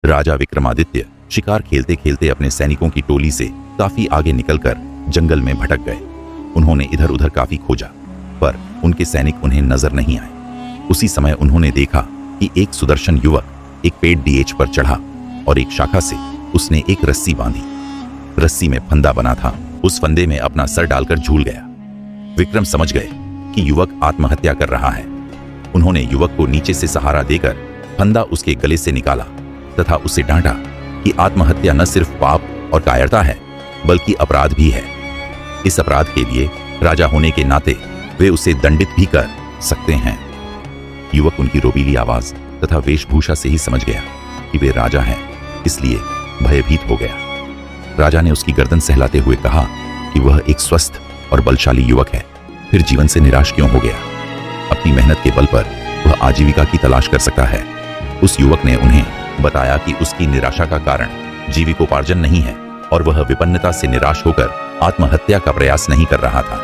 राजा विक्रमादित्य शिकार खेलते खेलते अपने सैनिकों की टोली से काफी आगे निकलकर जंगल में भटक गए। उन्होंने इधर उधर काफी खोजा, पर उनके सैनिक उन्हें नजर नहीं आए। उसी समय उन्होंने देखा कि एक सुदर्शन युवक एक पेड़ डीएच पर चढ़ा और एक शाखा से उसने एक रस्सी बांधी। रस्सी में फंदा बना था, उस फंदे में अपना सर डालकर झूल गया। विक्रम समझ गए कि युवक आत्महत्या कर रहा है। उन्होंने युवक को नीचे से सहारा देकर फंदा उसके गले से निकाला तथा उसे डांटा कि आत्महत्या न सिर्फ पाप और कायरता है, बल्कि अपराध भी है। इस अपराध के लिए राजा होने के नाते वे उसे दंडित भी कर सकते हैं। युवक उनकी रोबीली आवाज तथा वेशभूषा से ही समझ गया कि वे राजा हैं, इसलिए भयभीत हो गया। राजा ने उसकी गर्दन सहलाते हुए कहा कि वह एक स्वस्थ और बलशाली युवक है, फिर जीवन से निराश क्यों हो गया? अपनी मेहनत के बल पर वह आजीविका की तलाश कर सकता है। उस युवक ने उन्हें बताया कि उसकी निराशा का कारण जीविकोपार्जन नहीं है और वह विपन्नता से निराश होकर आत्महत्या का प्रयास नहीं कर रहा था।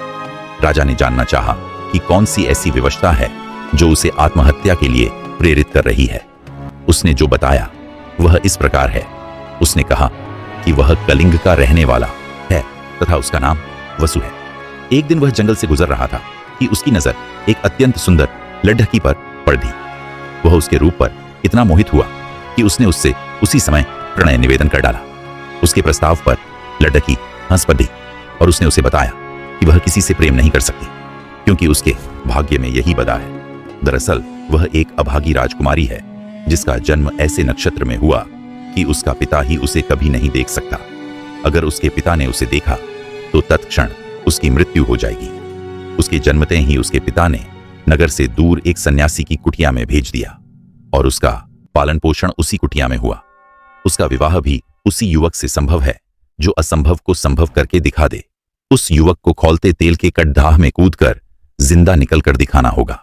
राजा ने जानना चाहा कि कौन सी ऐसी विवशता है जो उसे आत्महत्या के लिए प्रेरित कर रही है। उसने जो बताया वह इस प्रकार है। उसने कहा कि वह कलिंग का रहने वाला है तथा उसका नाम वसु है। एक दिन वह जंगल से गुजर रहा था कि उसकी नजर एक अत्यंत सुंदर लड़की पर पड़ दी। वह उसके रूप पर इतना मोहित हुआ कि उसने उससे उसी समय प्रणय निवेदन कर डाला। उसके प्रस्ताव पर लड़की हंस पड़ी और उसने उसे बताया कि वह किसी से प्रेम नहीं कर सकती, क्योंकि उसके भाग्य में यही बदा है। दरअसल वह एक अभागी राजकुमारी है जिसका जन्म ऐसे नक्षत्र में हुआ कि उसका पिता ही उसे कभी नहीं देख सकता। अगर उसके पिता ने उसे देखा तो तत्क्षण उसकी मृत्यु हो जाएगी। उसके जन्मते ही उसके पिता ने नगर से दूर एक सन्यासी की कुटिया में भेज दिया और उसका पालन पोषण उसी कुटिया में हुआ। उसका विवाह भी उसी युवक से संभव है जो असंभव को संभव करके दिखा दे। उस युवक को खौलते तेल के कड़दाह में कूदकर जिंदा निकलकर दिखाना होगा।